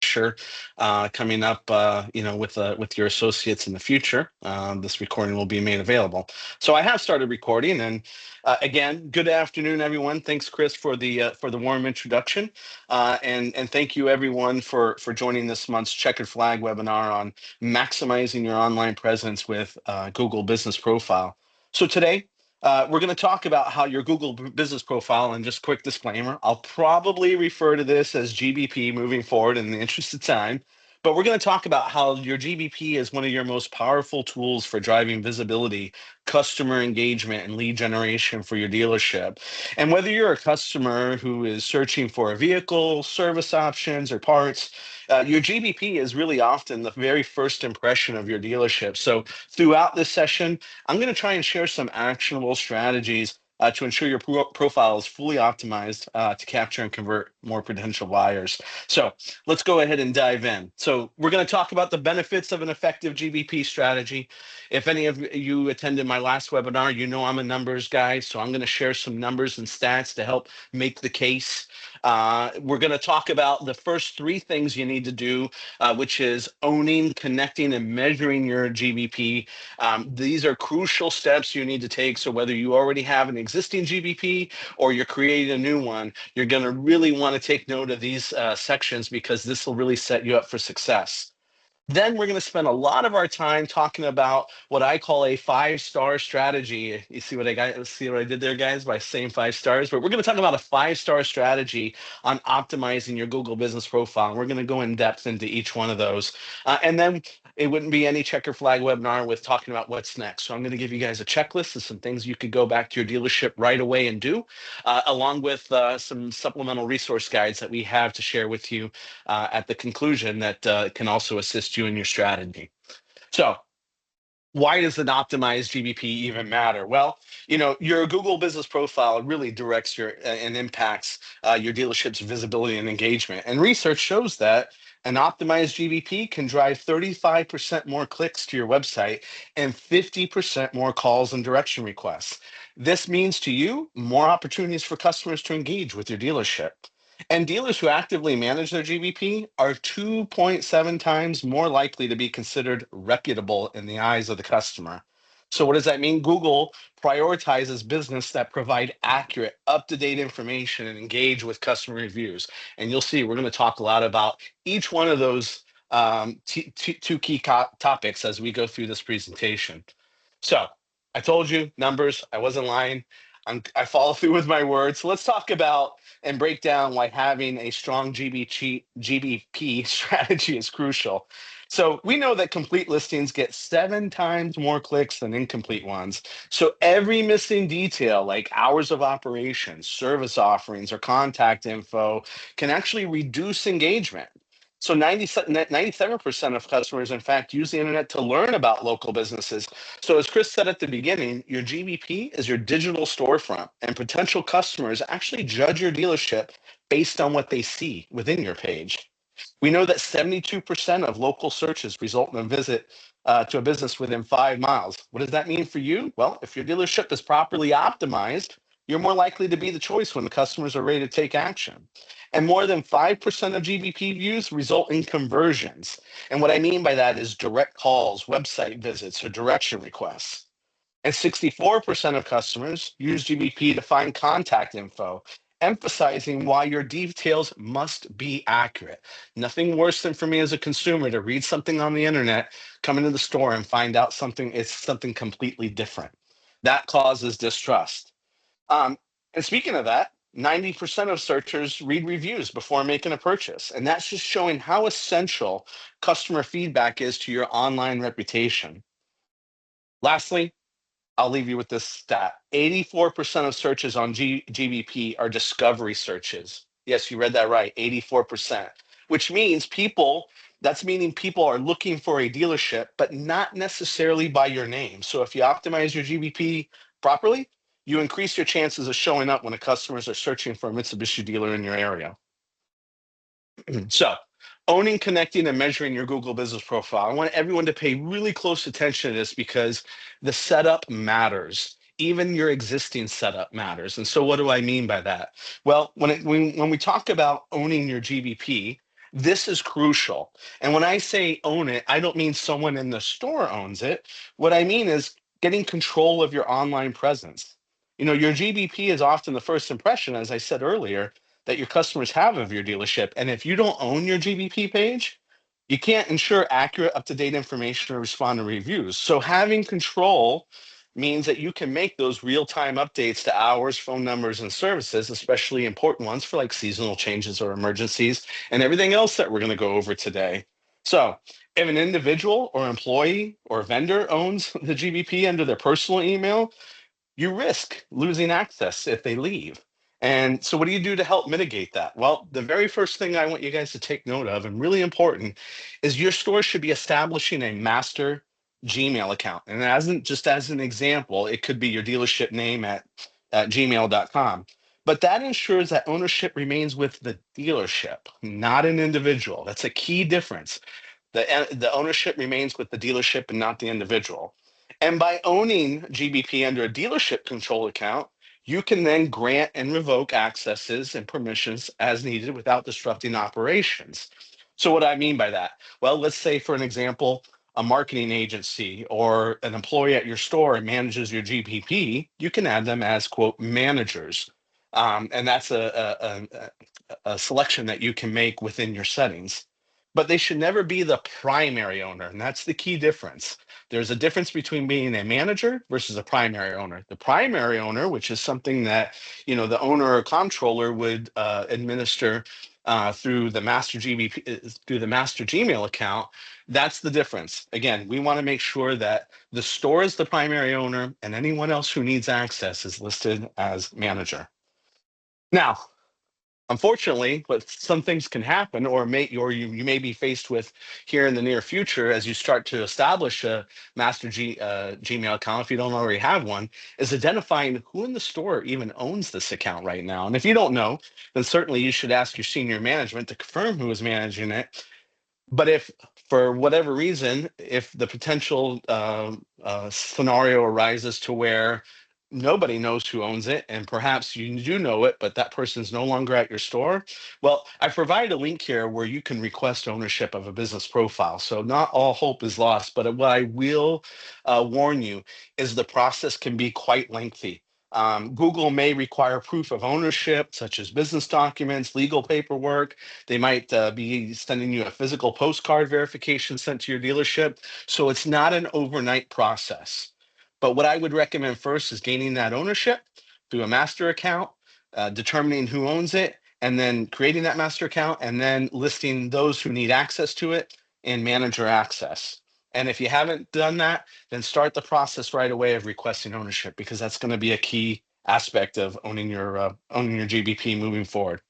lecture coming up, with your associates in the future. This recording will be made available. So I have started recording, and again, good afternoon, everyone. Thanks, Chris, for the warm introduction, and thank you, everyone, for joining this month's Checkered Flag webinar on maximizing your online presence with Google Business Profile. So today, we're going to talk about how your Google Business Profile, and just quick disclaimer, I'll probably refer to this as GBP moving forward in the interest of time, but we're going to talk about how your GBP is one of your most powerful tools for driving visibility, customer engagement, and lead generation for your dealership. And whether you're a customer who is searching for a vehicle, service options, or parts, your GBP is really often the very first impression of your dealership. So throughout this session, I'm going to try and share some actionable strategies to ensure your profile is fully optimized to capture and convert more potential buyers. So let's go ahead and dive in. So we're going to talk about the benefits of an effective GBP strategy. If any of you attended my last webinar, you know I'm a numbers guy, so I'm going to share some numbers and stats to help make the case. We're going to talk about the first three things you need to do, which is owning, connecting, and measuring your GBP. These are crucial steps you need to take. So whether you already have an existing GBP or you're creating a new one, you're going to really want to take note of these sections, because this will really set you up for success. Then we're going to spend a lot of our time talking about what I call a 5-star strategy. You see what I did there, guys, by saying 5 stars? But we're going to talk about a 5-star strategy on optimizing your Google Business Profile. And we're going to go in depth into each one of those. And then it wouldn't be any Checker Flag webinar with talking about what's next. So I'm going to give you guys a checklist of some things you could go back to your dealership right away and do, along with some supplemental resource guides that we have to share with you at the conclusion that can also assist you in your strategy. So why does an optimized GBP even matter? Well, your Google Business Profile really directs and impacts your dealership's visibility and engagement. And research shows that an optimized GBP can drive 35% more clicks to your website and 50% more calls and direction requests. This means to you more opportunities for customers to engage with your dealership. And dealers who actively manage their GBP are 2.7 times more likely to be considered reputable in the eyes of the customer. So what does that mean? Google prioritizes business that provide accurate, up-to-date information and engage with customer reviews. And you'll see we're going to talk a lot about each one of those two key topics as we go through this presentation. So I told you numbers, I wasn't lying. I follow through with my words. So let's talk about and break down why having a strong GBP strategy is crucial. So we know that complete listings get 7 times more clicks than incomplete ones. So every missing detail, like hours of operation, service offerings, or contact info, can actually reduce engagement. So 97% of customers, in fact, use the internet to learn about local businesses. So as Chris said at the beginning, your GBP is your digital storefront, and potential customers actually judge your dealership based on what they see within your page. We know that 72% of local searches result in a visit to a business within 5 miles. What does that mean for you? Well, if your dealership is properly optimized, you're more likely to be the choice when the customers are ready to take action. And more than 5% of GBP views result in conversions. And what I mean by that is direct calls, website visits, or direction requests. And 64% of customers use GBP to find contact info, emphasizing why your details must be accurate. Nothing worse than for me as a consumer to read something on the internet, come into the store, and find out it's something completely different. That causes distrust. And speaking of that, 90% of searchers read reviews before making a purchase. And that's just showing how essential customer feedback is to your online reputation. Lastly, I'll leave you with this stat. 84% of searches on GBP are discovery searches. Yes, you read that right, 84%, which means that's meaning people are looking for a dealership, but not necessarily by your name. So if you optimize your GBP properly, you increase your chances of showing up when the customers are searching for a Mitsubishi dealer in your area. So owning, connecting, and measuring your Google Business Profile. I want everyone to pay really close attention to this, because the setup matters. Even your existing setup matters. And so what do I mean by that? Well, when we talk about owning your GBP, This is crucial. And when I say own it, I don't mean someone in the store owns it. What I mean is getting control of your online presence. Your GBP is often the first impression, as I said earlier, that your customers have of your dealership. And if you don't own your GBP page, you can't ensure accurate, up to date information or respond to reviews. So having control means that you can make those real time updates to hours, phone numbers, and services, especially important ones for like seasonal changes or emergencies and everything else that we're going to go over today. So, if an individual or employee or vendor owns the GBP under their personal email, you risk losing access if they leave. And so, what do you do to help mitigate that? Well, the very first thing I want you guys to take note of, and really important, is your store should be establishing a master Gmail account. And just as an example, it could be your dealership name at gmail.com. But that ensures that ownership remains with the dealership, not an individual. That's a key difference. The ownership remains with the dealership and not the individual. And by owning GBP under a dealership control account, you can then grant and revoke accesses and permissions as needed without disrupting operations. So, what do I mean by that? Well, let's say, for an example, a marketing agency or an employee at your store manages your GBP, you can add them as, quote, managers. And that's a selection that you can make within your settings. But they should never be the primary owner. And that's the key difference. There's a difference between being a manager versus a primary owner. The primary owner, which is something that the owner or comptroller would administer through the master through the master Gmail account. That's the difference. Again, we want to make sure that the store is the primary owner and anyone else who needs access is listed as manager. Now, unfortunately, but some things can happen, or you may be faced with here in the near future as you start to establish a Gmail account, if you don't already have one, is identifying who in the store even owns this account right now. And if you don't know, then certainly you should ask your senior management to confirm who is managing it. But if for whatever reason, if the potential scenario arises to where nobody knows who owns it, and perhaps you do know it, but that person's no longer at your store, well, I provide a link here where you can request ownership of a business profile. So not all hope is lost, but what I will warn you is the process can be quite lengthy. Google may require proof of ownership, such as business documents, legal paperwork. They might be sending you a physical postcard verification sent to your dealership. So it's not an overnight process. But what I would recommend first is gaining that ownership through a master account, determining who owns it, and then creating that master account, and then listing those who need access to it in manager access. And if you haven't done that, then start the process right away of requesting ownership, because that's going to be a key aspect of owning your GBP moving forward.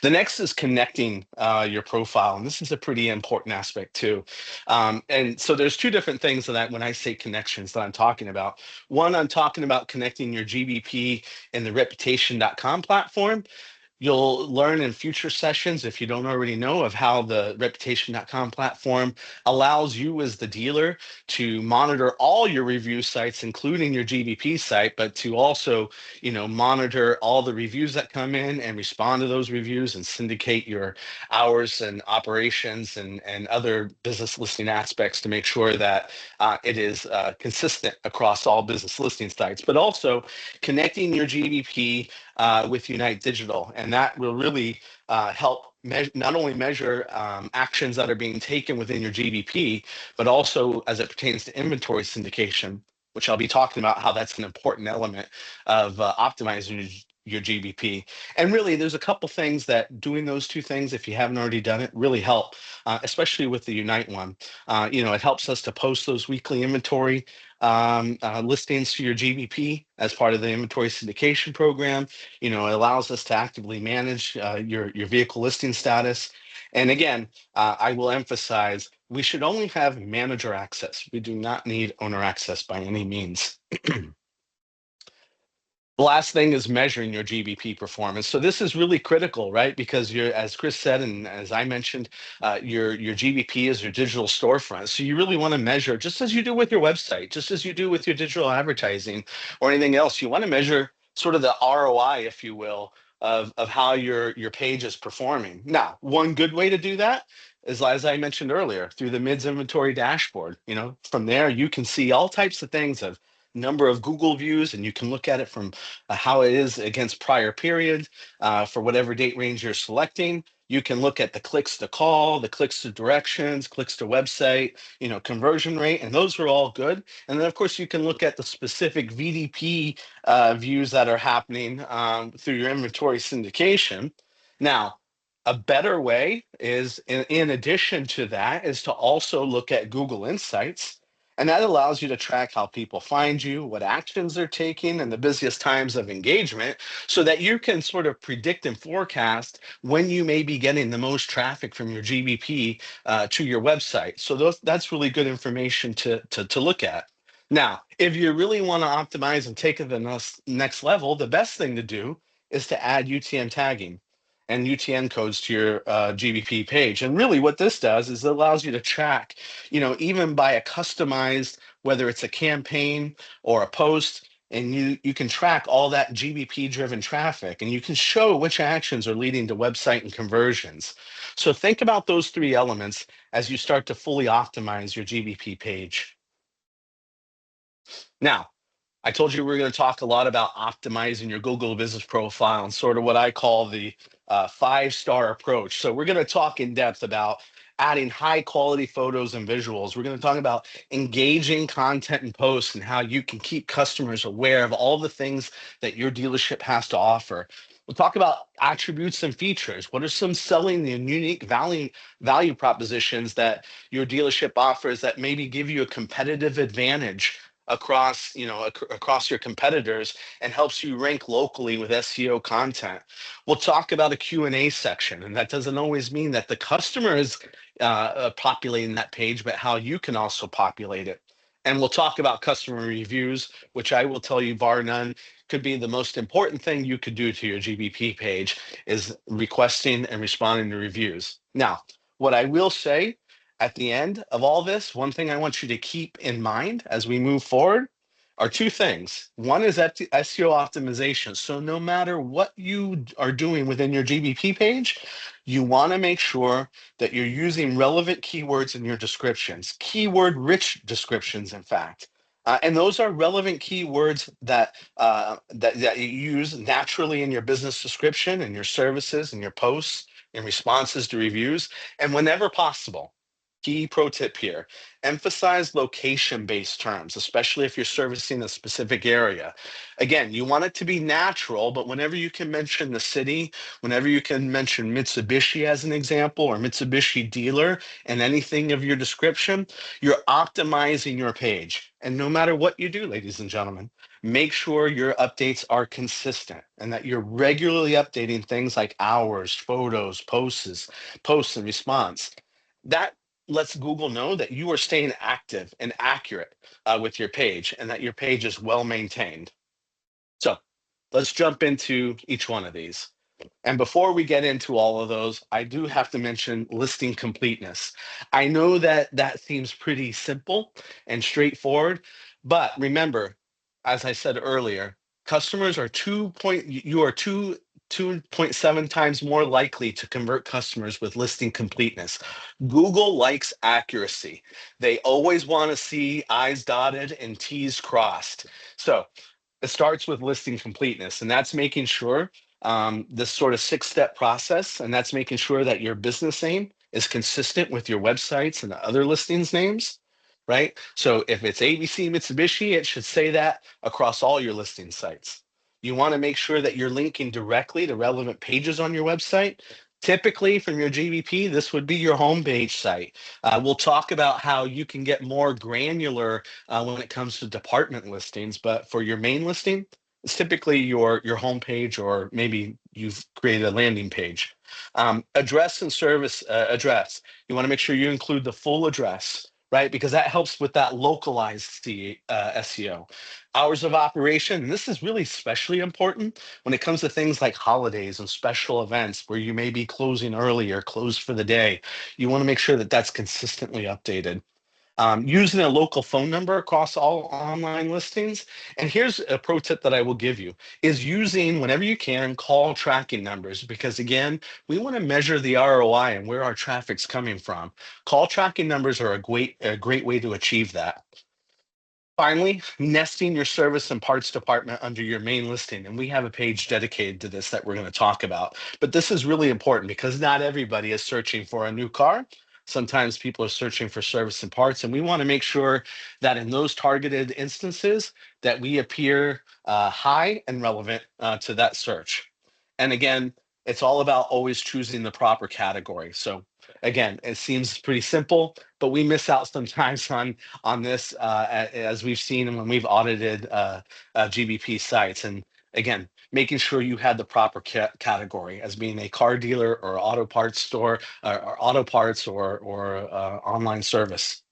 The next is connecting your profile, and this is a pretty important aspect too. And so there's two different things that when I say connections that I'm talking about. One, I'm talking about connecting your GBP in the reputation.com platform. You'll learn in future sessions, if you don't already know, of how the reputation.com platform allows you as the dealer to monitor all your review sites, including your GBP site, but to also, monitor all the reviews that come in and respond to those reviews and syndicate your hours and operations and other business listing aspects to make sure that it is consistent across all business listing sites, but also connecting your GBP with Unite Digital. And that will really help not only measure actions that are being taken within your GBP, but also as it pertains to inventory syndication, which I'll be talking about how that's an important element of optimizing your GBP. And really, there's a couple things that doing those two things, if you haven't already done it, really help, especially with the Unite one. It helps us to post those weekly inventory listings to your GBP as part of the inventory syndication program. It allows us to actively manage your vehicle listing status. And again, I will emphasize, we should only have manager access. We do not need owner access by any means. The last thing is measuring your GBP performance. So this is really critical, right? Because as Chris said, and as I mentioned, your GBP is your digital storefront. So you really want to measure, just as you do with your website, just as you do with your digital advertising or anything else, you want to measure sort of the ROI, if you will, of how your page is performing. Now, one good way to do that is, as I mentioned earlier, through the MIDS inventory dashboard. From there you can see all types of things of number of Google views, and you can look at it from how it is against prior period for whatever date range you're selecting. You can look at the clicks to call, the clicks to directions, clicks to website, conversion rate, and those are all good. And then, of course, you can look at the specific VDP views that are happening through your inventory syndication. Now, a better way is, in addition to that, is to also look at Google Insights. And that allows you to track how people find you, what actions they're taking, and the busiest times of engagement, so that you can sort of predict and forecast when you may be getting the most traffic from your GBP to your website. So that's really good information to look at. Now, if you really want to optimize and take it to the next level, the best thing to do is to add UTM tagging and UTM codes to your GBP page. And really what this does is it allows you to track, even by a customized, whether it's a campaign or a post, and you can track all that GBP driven traffic, and you can show which actions are leading to website and conversions. So think about those three elements as you start to fully optimize your GBP page. Now, I told you we are going to talk a lot about optimizing your Google business profile and sort of what I call the 5-star approach. So we're going to talk in depth about adding high quality photos and visuals. We're going to talk about engaging content and posts and how you can keep customers aware of all the things that your dealership has to offer. We'll talk about attributes and features. What are some selling and unique value propositions that your dealership offers that maybe give you a competitive advantage across your competitors and helps you rank locally with SEO content. We'll talk about a Q&A section, and that doesn't always mean that the customer is populating that page, but how you can also populate it. And we'll talk about customer reviews, which I will tell you, bar none, could be the most important thing you could do to your GBP page, is requesting and responding to reviews. Now, what I will say at the end of all this, one thing I want you to keep in mind as we move forward are two things. One is that SEO optimization. So no matter what you are doing within your GBP page, you want to make sure that you're using relevant keywords in your descriptions, keyword rich descriptions, in fact. And those are relevant keywords that you use naturally in your business description and your services and your posts and responses to reviews. And whenever possible, key pro tip here, emphasize location-based terms, especially if you're servicing a specific area. Again, you want it to be natural, but whenever you can mention the city, whenever you can mention Mitsubishi as an example, or Mitsubishi dealer in anything of your description, you're optimizing your page. And no matter what you do, ladies and gentlemen, make sure your updates are consistent and that you're regularly updating things like hours, photos, posts and response. That lets Google know that you are staying active and accurate with your page, and that your page is well maintained. So let's jump into each one of these. And before we get into all of those, I do have to mention listing completeness. I know that that seems pretty simple and straightforward, but remember, as I said earlier, customers are 2.7 times more likely to convert customers with listing completeness. Google likes accuracy. They always want to see I's dotted and T's crossed. So it starts with listing completeness, and that's making sure this sort of 6-step process, and that's making sure that your business name is consistent with your websites and the other listings names, right? So if it's ABC Mitsubishi, it should say that across all your listing sites. You want to make sure that you're linking directly to relevant pages on your website. Typically, from your GBP, this would be your homepage site. We'll talk about how you can get more granular when it comes to department listings, but for your main listing, it's typically your homepage, or maybe you've created a landing page. Address and service address. You want to make sure you include the full address, right? Because that helps with that localized SEO. Hours of operation, and this is really especially important when it comes to things like holidays and special events where you may be closing early or closed for the day. You want to make sure that that's consistently updated. Using a local phone number across all online listings. And here's a pro tip that I will give you is using whenever you can call tracking numbers because again, we want to measure the ROI and where our traffic's coming from. Call tracking numbers are a great way to achieve that. Finally, nesting your service and parts department under your main listing. And we have a page dedicated to this that we're going to talk about. But this is really important because not everybody is searching for a new car. Sometimes people are searching for service and parts, and we want to make sure that in those targeted instances that we appear high and relevant to that search. And again, it's all about always choosing the proper category. So again, it seems pretty simple, but we miss out sometimes on this, as we've seen when we've audited GBP sites. And again, making sure you had the proper category as being a car dealer or auto parts store or auto parts or online service.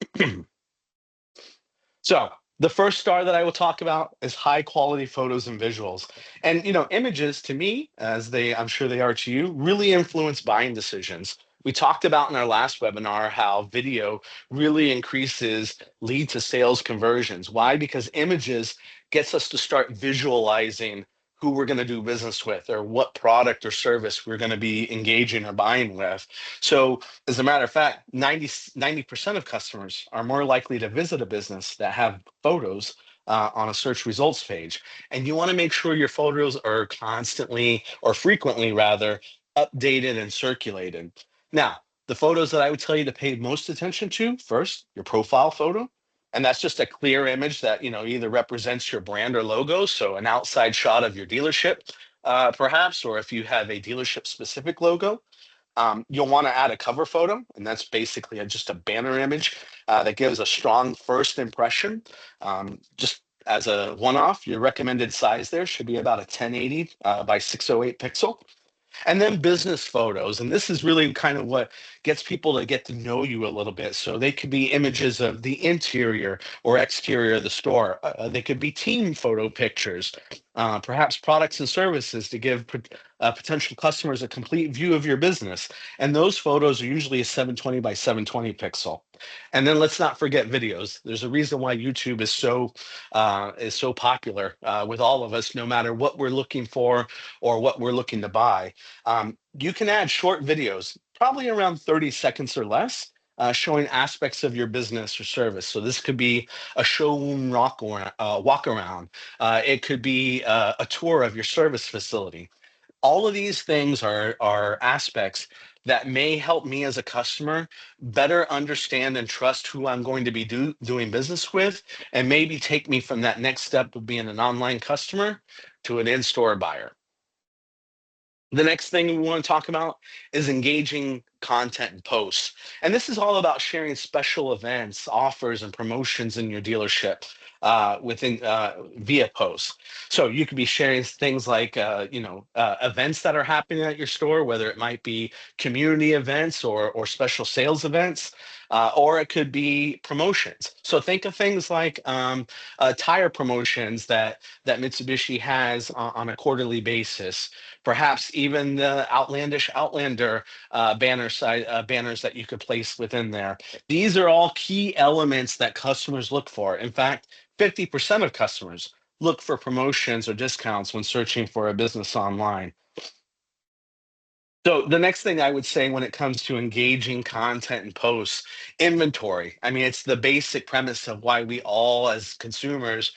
So the first star that I will talk about is high quality photos and visuals. And images to me, as I'm sure they are to you, really influence buying decisions. We talked about in our last webinar how video really increases lead to sales conversions. Why? Because images gets us to start visualizing who we're going to do business with or what product or service we're going to be engaging or buying with. So as a matter of fact, 90% of customers are more likely to visit a business that have photos on a search results page. And you want to make sure your photos are constantly or frequently rather updated and circulated. Now, the photos that I would tell you to pay most attention to first, your profile photo. And that's just a clear image that either represents your brand or logo. So an outside shot of your dealership, perhaps, or if you have a dealership specific logo. You'll want to add a cover photo, and that's basically just a banner image that gives a strong first impression. Just as a one-off, your recommended size there should be about a 1080 by 608 pixel. And then business photos. And this is really kind of what gets people to get to know you a little bit. So they could be images of the interior or exterior of the store. They could be team photo pictures, perhaps products and services to give potential customers a complete view of your business. And those photos are usually a 720 by 720 pixel. And then let's not forget videos. There's a reason why YouTube is so popular with all of us, no matter what we're looking for or what we're looking to buy. You can add short videos, probably around 30 seconds or less, showing aspects of your business or service. So this could be a showroom walk around. It could be a tour of your service facility. All of these things are aspects that may help me as a customer better understand and trust who I'm going to be doing business with, and maybe take me from that next step of being an online customer to an in-store buyer. The next thing we want to talk about is engaging content and posts. And this is all about sharing special events, offers, and promotions in your dealership within via posts. So you could be sharing things like events that are happening at your store, whether it might be community events or special sales events, or it could be promotions. So think of things like tire promotions that Mitsubishi has on a quarterly basis. Perhaps even the outlandish Outlander banners that you could place within there. These are all key elements that customers look for. In fact, 50% of customers look for promotions or discounts when searching for a business online. So the next thing I would say when it comes to engaging content and posts, inventory. I mean, it's the basic premise of why we all, as consumers,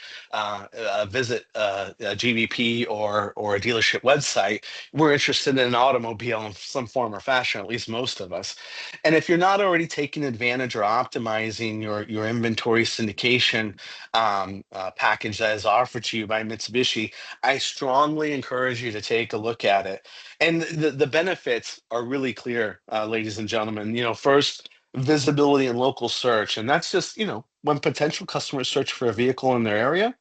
visit a GVP or a dealership website. We're interested in an automobile in some form or fashion, at least most of us. And if you're not already taking advantage or optimizing your inventory syndication package that is offered to you by Mitsubishi, I strongly encourage you to take a look at it. And the benefits are really clear, ladies and gentlemen. First, visibility and local search. And that's just, when potential customers search for a vehicle in their area,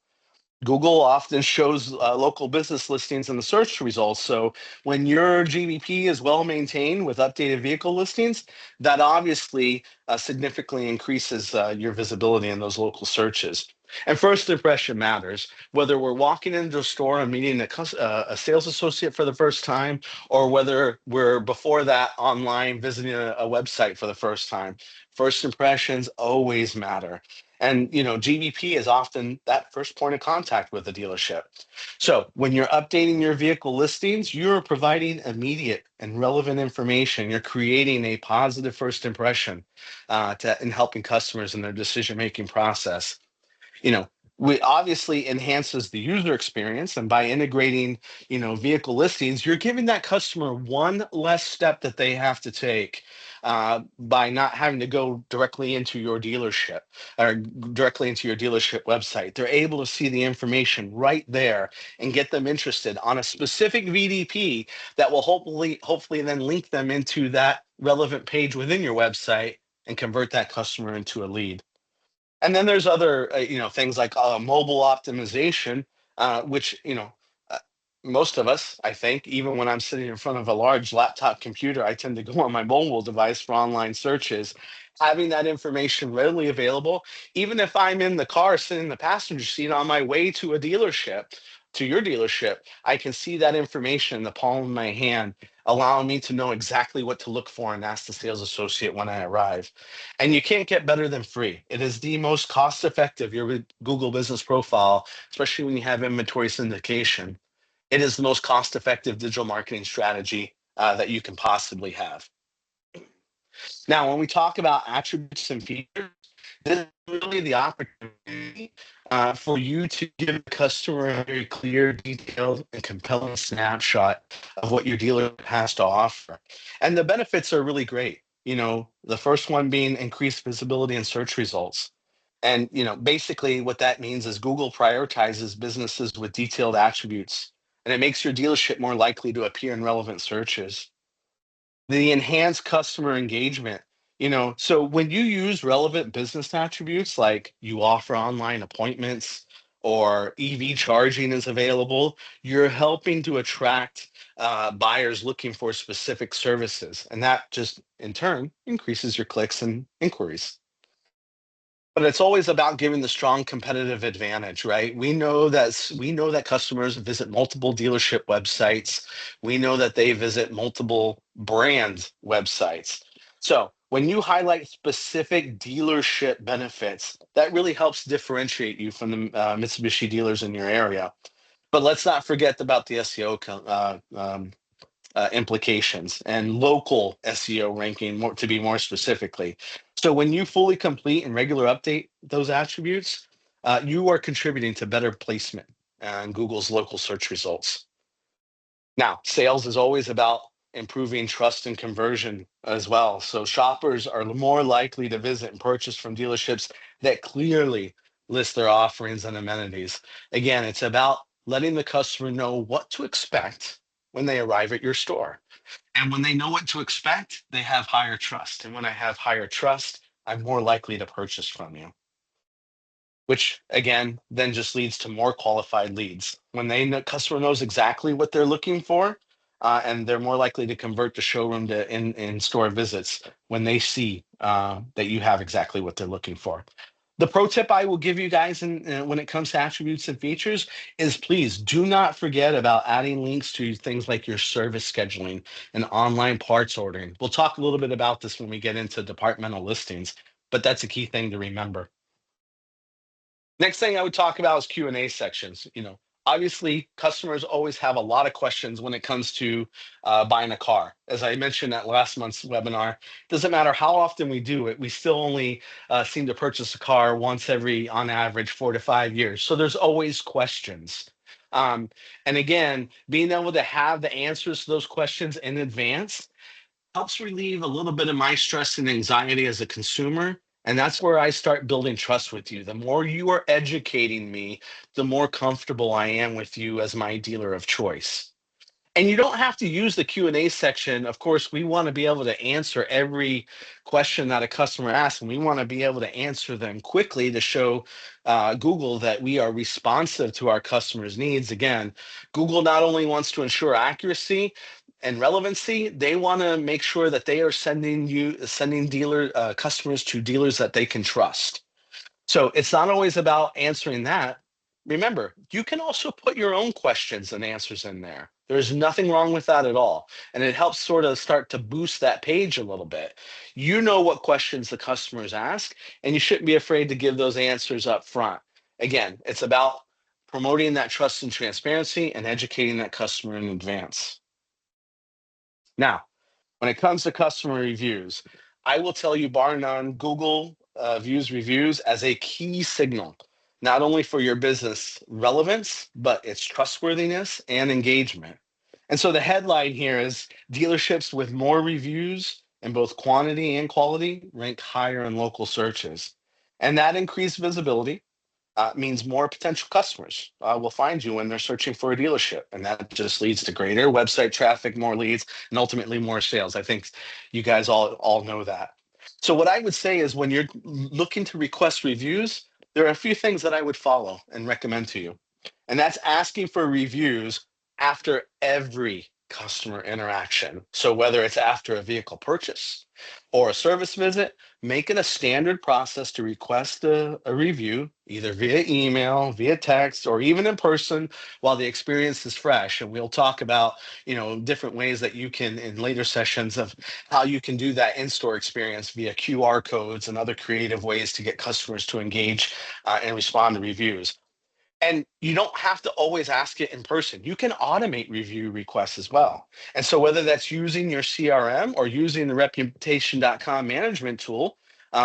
Google often shows local business listings in the search results. So when your GBP is well maintained with updated vehicle listings, that obviously significantly increases your visibility in those local searches. And first impression matters, whether we're walking into a store and meeting a sales associate for the first time, or whether we're before that online visiting a website for the first time. First impressions always matter. And GVP is often that first point of contact with the dealership. So when you're updating your vehicle listings, you're providing immediate and relevant information. You're creating a positive first impression in helping customers in their decision-making process. you know we obviously enhances the user experience, and by integrating vehicle listings, you're giving that customer one less step that they have to take, by not having to go directly into your dealership or directly into your dealership website. They're able to see the information right there and get them interested on a specific VDP that will hopefully then link them into that relevant page within your website and convert that customer into a lead. And then there's other things like mobile optimization, which uh, most of us, I think, even when I'm sitting in front of a large laptop computer, I tend to go on my mobile device for online searches. Having that information readily available, even if I'm in the car sitting in the passenger seat on my way to a dealership, to your dealership, I can see that information in the palm of my hand, allowing me to know exactly what to look for and ask the sales associate when I arrive. And you can't get better than free. It is the most cost effective, your Google Business Profile, especially when you have inventory syndication. It is the most cost effective digital marketing strategy that you can possibly have. Now, when we talk about attributes and features, this is really the opportunity for you to give the customer a very clear, detailed, and compelling snapshot of what your dealer has to offer. And the benefits are really great. The first one being increased visibility in search results. And basically what that means is Google prioritizes businesses with detailed attributes, and it makes your dealership more likely to appear in relevant searches. The enhanced customer engagement. So when you use relevant business attributes like you offer online appointments or EV charging is available, you're helping to attract buyers looking for specific services. And that just in turn increases your clicks and inquiries. But it's always about giving the strong competitive advantage, right? We know that customers visit multiple dealership websites. We know that they visit multiple brand websites. So when you highlight specific dealership benefits, that really helps differentiate you from the Mitsubishi dealers in your area. But let's not forget about the SEO implications and local SEO ranking, more to be more specifically. So when you fully complete and regular update those attributes, you are contributing to better placement and Google's local search results. Now, sales is always about improving trust and conversion as well. So shoppers are more likely to visit and purchase from dealerships that clearly list their offerings and amenities. Again, it's about letting the customer know what to expect when they arrive at your store. And when they know what to expect, they have higher trust. And when I have higher trust, I'm more likely to purchase from you, which again then just leads to more qualified leads. When they know customer knows exactly what they're looking for, and they're more likely to convert the showroom to in-store visits when they see that you have exactly what they're looking for. The pro tip I will give you guys when it comes to attributes and features is please do not forget about adding links to things like your service scheduling and online parts ordering. We'll talk a little bit about this when we get into departmental listings, but that's a key thing to remember. Next thing I would talk about is Q&A sections. Obviously, customers always have a lot of questions when it comes to buying a car. As I mentioned at last month's webinar, doesn't matter how often we do it, we still only seem to purchase a car once every, on average, 4 to 5 years. So there's always questions. And again, being able to have the answers to those questions in advance helps relieve a little bit of my stress and anxiety as a consumer. And that's where I start building trust with you. The more you are educating me, the more comfortable I am with you as my dealer of choice. And you don't have to use the Q&A section. Of course, we want to be able to answer every question that a customer asks, and we want to be able to answer them quickly to show Google that we are responsive to our customers' needs. Again, Google not only wants to ensure accuracy and relevancy, they want to make sure that they are sending dealer customers to dealers that they can trust. So it's not always about answering that. Remember, you can also put your own questions and answers in there. There's nothing wrong with that at all. And it helps sort of start to boost that page a little bit. You know what questions the customers ask, and you shouldn't be afraid to give those answers up front. Again, it's about promoting that trust and transparency and educating that customer in advance. Now, when it comes to customer reviews, I will tell you, bar none, Google views reviews as a key signal, not only for your business relevance, but its trustworthiness and engagement. And so the headline here is dealerships with more reviews in both quantity and quality rank higher in local searches. And that increased visibility means more potential customers will find you when they're searching for a dealership. And that just leads to greater website traffic, more leads, and ultimately more sales. I think you guys all know that. So what I would say is when you're looking to request reviews, there are a few things that I would follow and recommend to you. And that's asking for reviews after every customer interaction. So whether it's after a vehicle purchase or a service visit, make it a standard process to request a review, either via email, via text, or even in person while the experience is fresh. And we'll talk about, different ways that you can in later sessions of how you can do that in-store experience via QR codes and other creative ways to get customers to engage and respond to reviews. And you don't have to always ask it in person. You can automate review requests as well. And so, whether that's using your CRM or using the reputation.com management tool,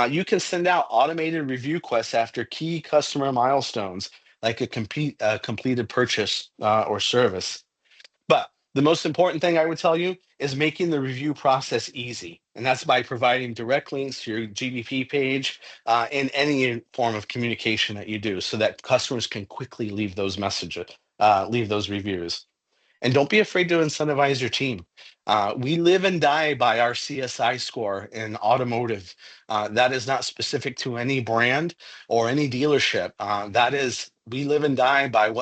you can send out automated review requests after key customer milestones, like a completed purchase or service. But the most important thing I would tell you is making the review process easy. And that's by providing direct links to your GBP page in any form of communication that you do so that customers can quickly leave those messages, leave those reviews. And don't be afraid to incentivize your team. We live and die by our CSI score in automotive. That is not specific to any brand or any dealership. That is, we live and die by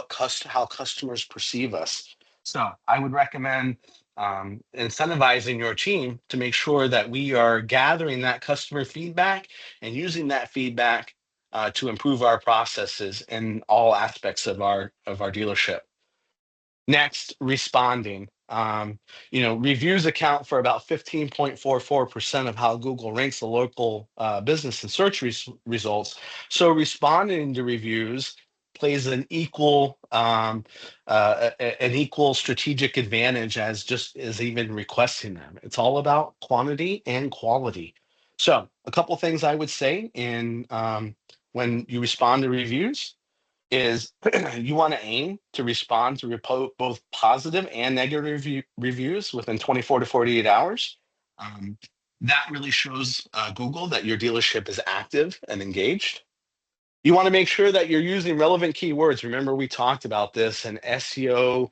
how customers perceive us. So I would recommend incentivizing your team to make sure that we are gathering that customer feedback and using that feedback to improve our processes in all aspects of our dealership. Next, responding. Reviews account for about 15.44% of how Google ranks the local business and search results. So responding to reviews plays an equal strategic advantage as just as even requesting them. It's all about quantity and quality. So a couple things I would say in when you respond to reviews is you want to aim to respond to both positive and negative reviews within 24 to 48 hours. Um, that really shows Google that your dealership is active and engaged. You want to make sure that you're using relevant keywords. Remember, we talked about this and SEO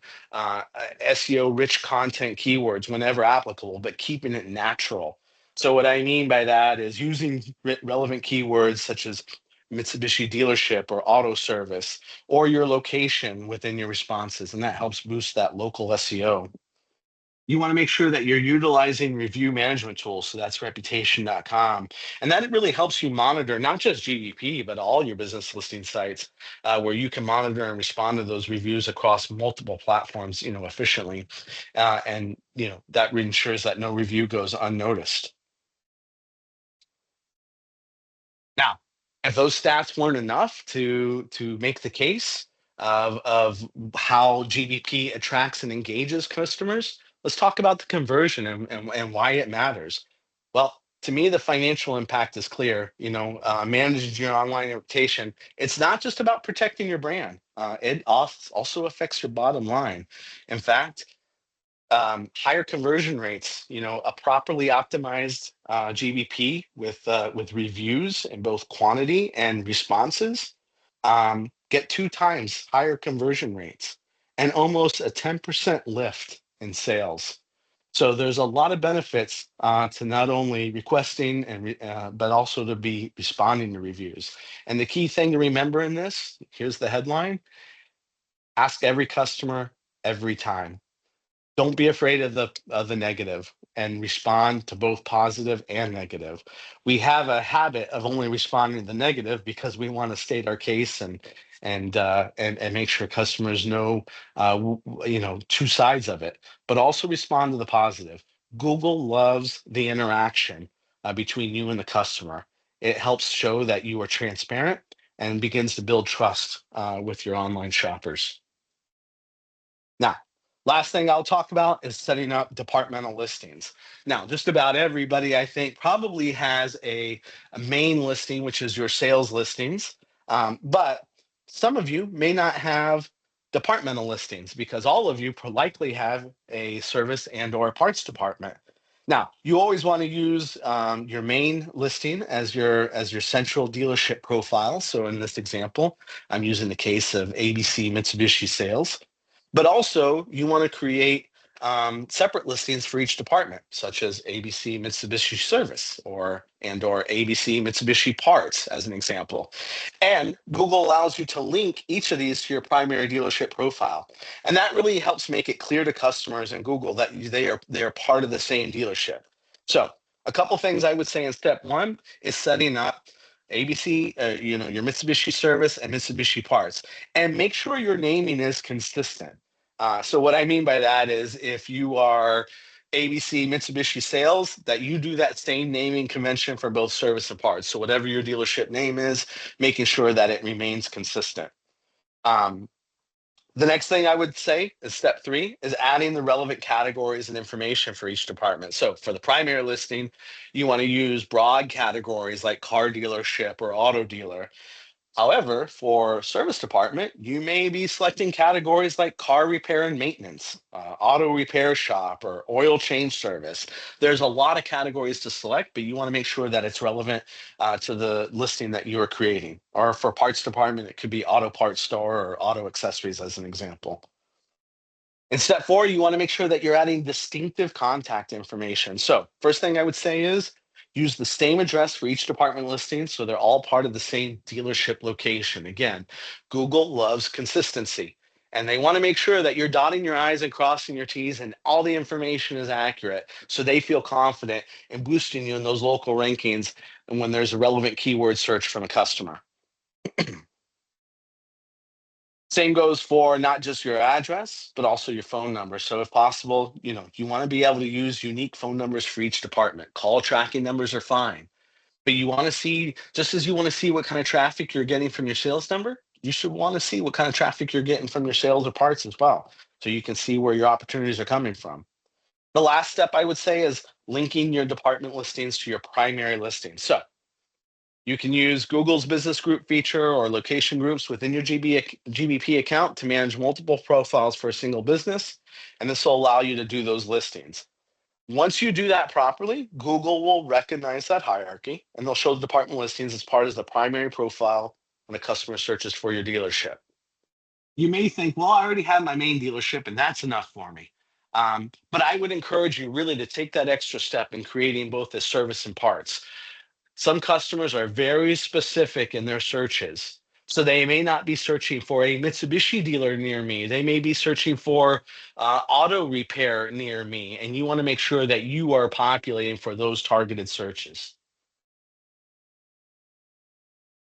rich content keywords whenever applicable, but keeping it natural. So, what I mean by that is using relevant keywords such as Mitsubishi dealership or auto service or your location within your responses, and that helps boost that local SEO. You want to make sure that you're utilizing review management tools. So that's reputation.com. And that really helps you monitor not just GDP, but all your business listing sites where you can monitor and respond to those reviews across multiple platforms, efficiently. And that ensures that no review goes unnoticed. Now, if those stats weren't enough to make the case of how GBP attracts and engages customers, let's talk about the conversion and why it matters. Well, to me, the financial impact is clear. Managing your online reputation, it's not just about protecting your brand. It also affects your bottom line. In fact, higher conversion rates, a properly optimized GBP with reviews in both quantity and responses get 2 times higher conversion rates and almost a 10% lift in sales. So there's a lot of benefits to not only requesting but also to be responding to reviews. And the key thing to remember in this, here's the headline: ask every customer every time. Don't be afraid of the negative and respond to both positive and negative. We have a habit of only responding to the negative because we want to state our case and make sure customers know two sides of it, but also respond to the positive. Google loves the interaction between you and the customer. It helps show that you are transparent and begins to build trust with your online shoppers. Now, last thing I'll talk about is setting up departmental listings. Now, just about everybody, I think, probably has a main listing, which is your sales listings. But some of you may not have departmental listings because all of you likely have a service and or parts department. Now, you always want to use your main listing as your central dealership profile. So in this example, I'm using the case of ABC Mitsubishi Sales. But also, you want to create separate listings for each department, such as ABC Mitsubishi Service or ABC Mitsubishi Parts, as an example. And Google allows you to link each of these to your primary dealership profile, and that really helps make it clear to customers in Google that they are part of the same dealership. So, a couple things I would say in step one is setting up ABC, your Mitsubishi Service and Mitsubishi Parts, and make sure your naming is consistent. So what I mean by that is if you are ABC Mitsubishi Sales, that you do that same naming convention for both service and parts. So whatever your dealership name is, making sure that it remains consistent. Um, the next thing I would say is step three is adding the relevant categories and information for each department. So for the primary listing, you want to use broad categories like car dealership or auto dealer. However, for service department, you may be selecting categories like car repair and maintenance, auto repair shop, or oil change service. There's a lot of categories to select, but you want to make sure that it's relevant to the listing that you are creating. Or for parts department, it could be auto parts store or auto accessories as an example. In step four, you want to make sure that you're adding distinctive contact information. So, first thing I would say is use the same address for each department listing so they're all part of the same dealership location. Again, Google loves consistency and they want to make sure that you're dotting your I's and crossing your T's and all the information is accurate so they feel confident in boosting you in those local rankings and when there's a relevant keyword search from a customer. Same goes for not just your address, but also your phone number. So if possible, you want to be able to use unique phone numbers for each department. Call tracking numbers are fine, but you want to see, just as you want to see what kind of traffic you're getting from your sales number, you should want to see what kind of traffic you're getting from your sales or parts as well. So you can see where your opportunities are coming from. The last step I would say is linking your department listings to your primary listing. So you can use Google's business group feature or location groups within your GBP account to manage multiple profiles for a single business, and this will allow you to do those listings. Once you do that properly, Google will recognize that hierarchy and they'll show the department listings as part of the primary profile when a customer searches for your dealership. You may think, well, I already have my main dealership and that's enough for me. But I would encourage you really to take that extra step in creating both the service and parts. Some customers are very specific in their searches. So they may not be searching for a Mitsubishi dealer near me. They may be searching for auto repair near me. And you want to make sure that you are populating for those targeted searches.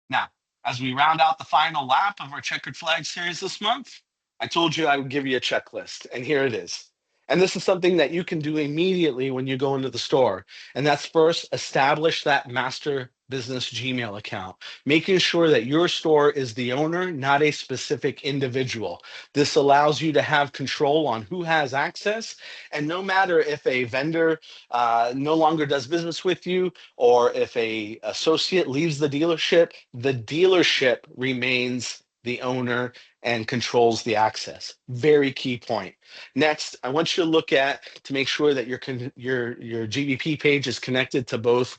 Now, as we round out the final lap of our checkered flag series this month, I told you I would give you a checklist, and here it is. And this is something that you can do immediately when you go into the store. And that's first establish that master business Gmail account, making sure that your store is the owner, not a specific individual. This allows you to have control on who has access. And no matter if a vendor no longer does business with you, or if a associate leaves the dealership remains the owner and controls the access. Very key point. Next, I want you to look at to make sure that your GBP page is connected to both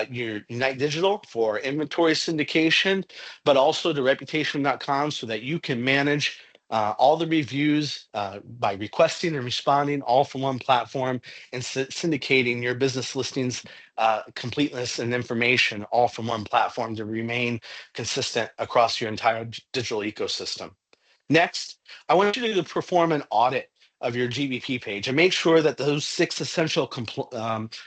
your Unite Digital for inventory syndication, but also to reputation.com so that you can manage all the reviews by requesting and responding all from one platform and syndicating your business listings completeness and information all from one platform to remain consistent across your entire digital ecosystem. Next, I want you to perform an audit of your GBP page and make sure that those 6 essential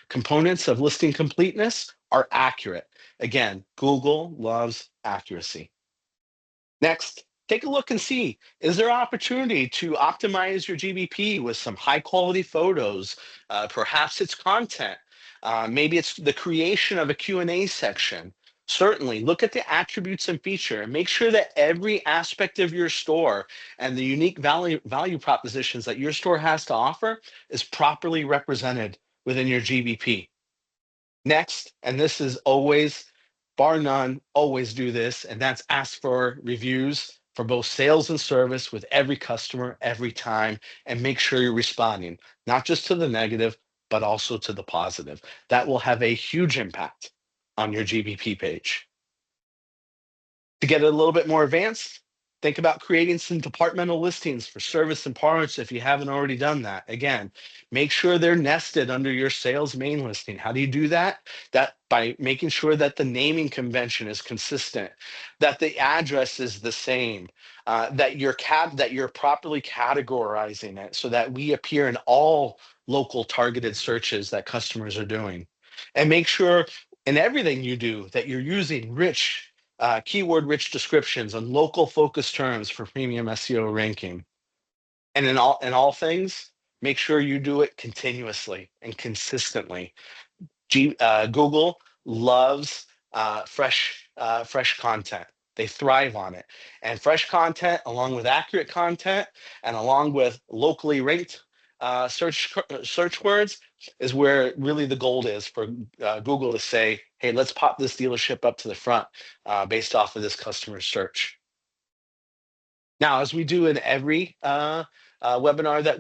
components of listing completeness are accurate. Again, Google loves accuracy. Next, take a look and see, is there opportunity to optimize your GBP with some high quality photos? Perhaps it's content. Maybe it's the creation of a Q&A section. Certainly, look at the attributes and feature and make sure that every aspect of your store and the unique value propositions that your store has to offer is properly represented within your GBP. Next, and this is always, bar none, always do this, and that's ask for reviews for both sales and service with every customer every time, and make sure you're responding, not just to the negative, but also to the positive. That will have a huge impact on your GBP page. To get it a little bit more advanced, think about creating some departmental listings for service and parts if you haven't already done that. Again, make sure they're nested under your sales main listing. How do you do that? That by making sure that the naming convention is consistent, that the address is the same, that you're properly categorizing it so that we appear in all local targeted searches that customers are doing. And make sure in everything you do that you're using rich keyword rich descriptions and local focus terms for premium SEO ranking. And in all things, make sure you do it continuously and consistently. Google loves fresh content. They thrive on it. And fresh content, along with accurate content, and along with locally ranked search words, is where really the gold is for Google to say, "Hey, let's pop this dealership up to the front based off of this customer search." Now, as we do in every webinar that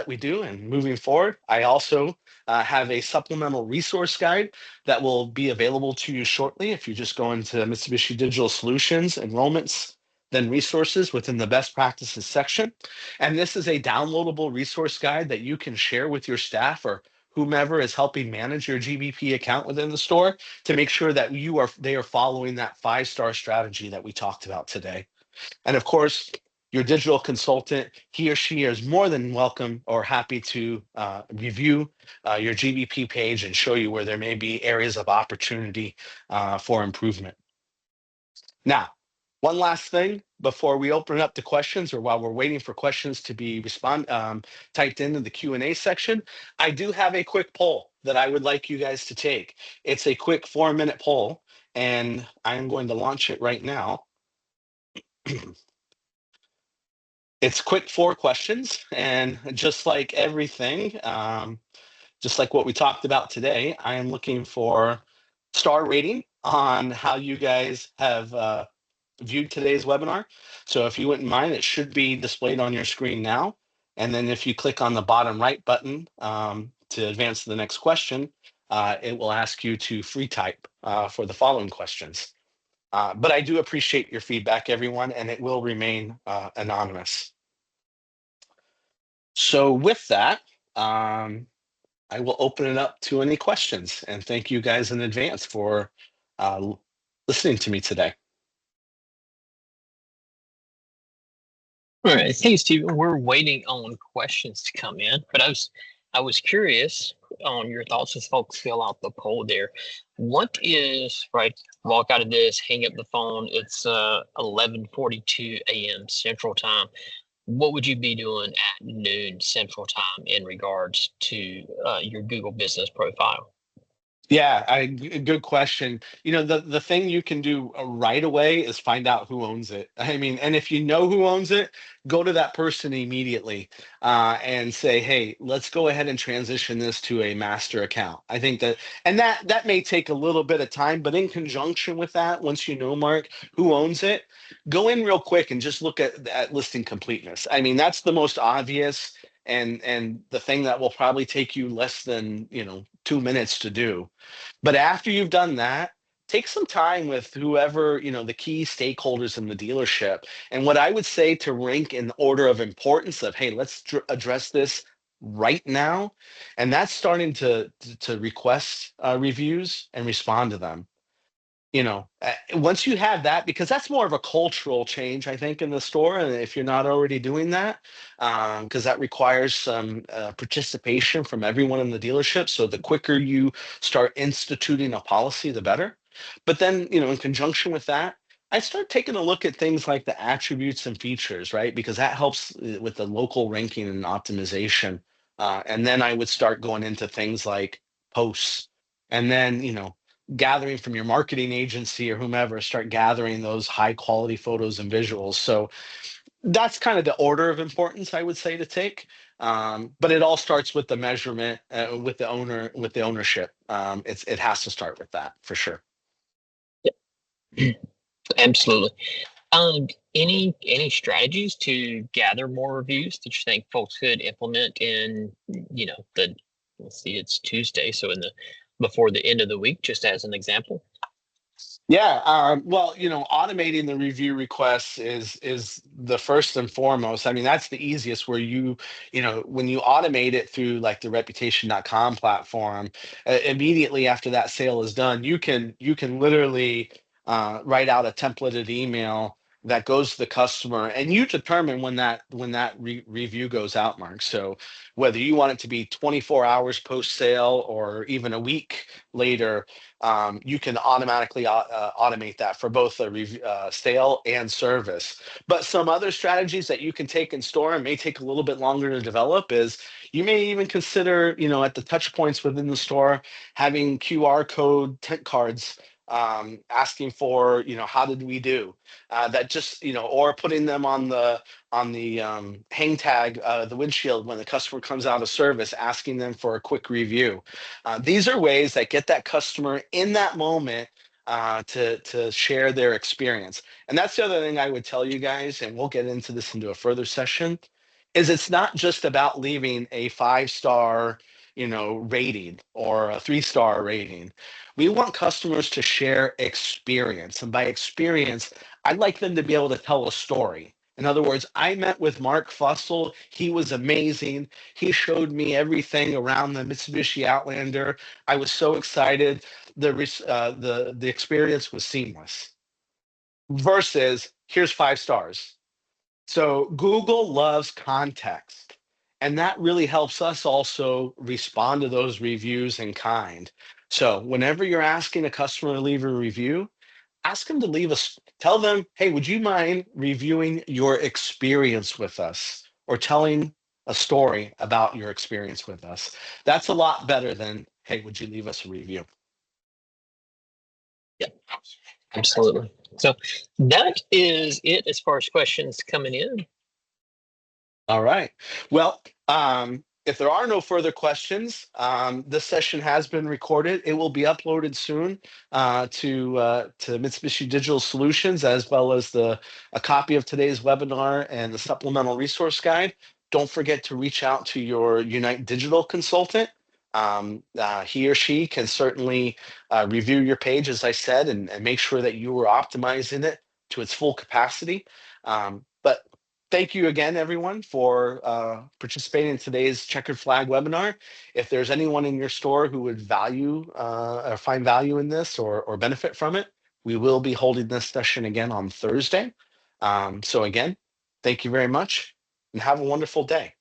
we do, and moving forward, I also have a supplemental resource guide that will be available to you shortly. If you just go into Mitsubishi Digital Solutions enrollments, then resources within the best practices section, and this is a downloadable resource guide that you can share with your staff or whomever is helping manage your GBP account within the store to make sure that they are following that 5-star strategy that we talked about today. And of course, your digital consultant, he or she is more than welcome or happy to review your GBP page and show you where there may be areas of opportunity for improvement. Now, one last thing before we open it up to questions, or while we're waiting for questions to be typed into the Q&A section, I do have a quick poll that I would like you guys to take. It's a quick 4-minute poll, and I'm going to launch it right now. It's quick 4 questions, and just like everything, just like what we talked about today, I am looking for star rating on how you guys have viewed today's webinar. So if you wouldn't mind, it should be displayed on your screen now. And then if you click on the bottom right button to advance to the next question, it will ask you to free type for the following questions. But I do appreciate your feedback, everyone, and it will remain anonymous. So with that, I will open it up to any questions, and thank you guys in advance for listening to me today. All right, thanks, Stephen. We're waiting on questions to come in, but I was curious on your thoughts as folks fill out the poll there. What is, right, walk out of this, hang up the phone, it's 11:42 a.m. Central Time. What would you be doing at noon Central Time in regards to your Google business profile? Yeah, good question. The thing you can do right away is find out who owns it. I mean, and if you know who owns it, go to that person immediately and say, "Hey, let's go ahead and transition this to a master account." I think that may take a little bit of time, but in conjunction with that, once you know, Mark, who owns it, go in real quick and just look at listing completeness. I mean, that's the most obvious and the thing that will probably take you less than 2 minutes to do. But after you've done that, take some time with whoever, the key stakeholders in the dealership. And what I would say to rank in order of importance of, hey, let's address this right now. And that's starting to request reviews and respond to them. once you have that, because that's more of a cultural change, I think, in the store. And if you're not already doing that, because that requires some participation from everyone in the dealership. So the quicker you start instituting a policy, the better. But then, in conjunction with that, I start taking a look at things like the attributes and features, right? Because that helps with the local ranking and optimization. And then I would start going into things like posts. And then, gathering from your marketing agency or whomever, start gathering those high quality photos and visuals. So that's kind of the order of importance, I would say, to take. But it all starts with the measurement, with the ownership. It has to start with that for sure. Absolutely. Any strategies to gather more reviews that you think folks could implement in, let's see, it's Tuesday, so before the end of the week, just as an example? Yeah, well, automating the review requests is the first and foremost. I mean, that's the easiest where when you automate it through like the reputation.com platform, immediately after that sale is done, you can literally write out a templated email that goes to the customer, and you determine when that review goes out, Mark. So whether you want it to be 24 hours post sale or even a week later, you can automatically automate that for both a sale and service. But some other strategies that you can take in store and may take a little bit longer to develop is you may even consider, at the touch points within the store, having QR code tent cards asking for, how did we do? That just, or putting them on the hang tag, the windshield when the customer comes out of service, asking them for a quick review. These are ways that get that customer in that moment to share their experience. And that's the other thing I would tell you guys, and we'll get into this into a further session, is it's not just about leaving a 5-star, rating or a 3-star rating. We want customers to share experience. And by experience, I'd like them to be able to tell a story. In other words, I met with Mark Fussell. He was amazing. He showed me everything around the Mitsubishi Outlander. I was so excited. The experience was seamless. Versus, here's 5 stars. So Google loves context, and that really helps us also respond to those reviews in kind. So whenever you're asking a customer to leave a review, ask them to tell them, hey, would you mind reviewing your experience with us or telling a story about your experience with us? That's a lot better than, hey, would you leave us a review? Yeah, absolutely. So that is it as far as questions coming in. All right. Well, if there are no further questions, this session has been recorded. It will be uploaded soon to Mitsubishi Digital Solutions, as well as a copy of today's webinar and the supplemental resource guide. Don't forget to reach out to your Unite Digital consultant. He or she can certainly review your page, as I said, and make sure that you are optimizing it to its full capacity. But thank you again, everyone, for participating in today's Checkered Flag webinar. If there's anyone in your store who would value or find value in this or benefit from it, we will be holding this session again on Thursday. So again, thank you very much and have a wonderful day.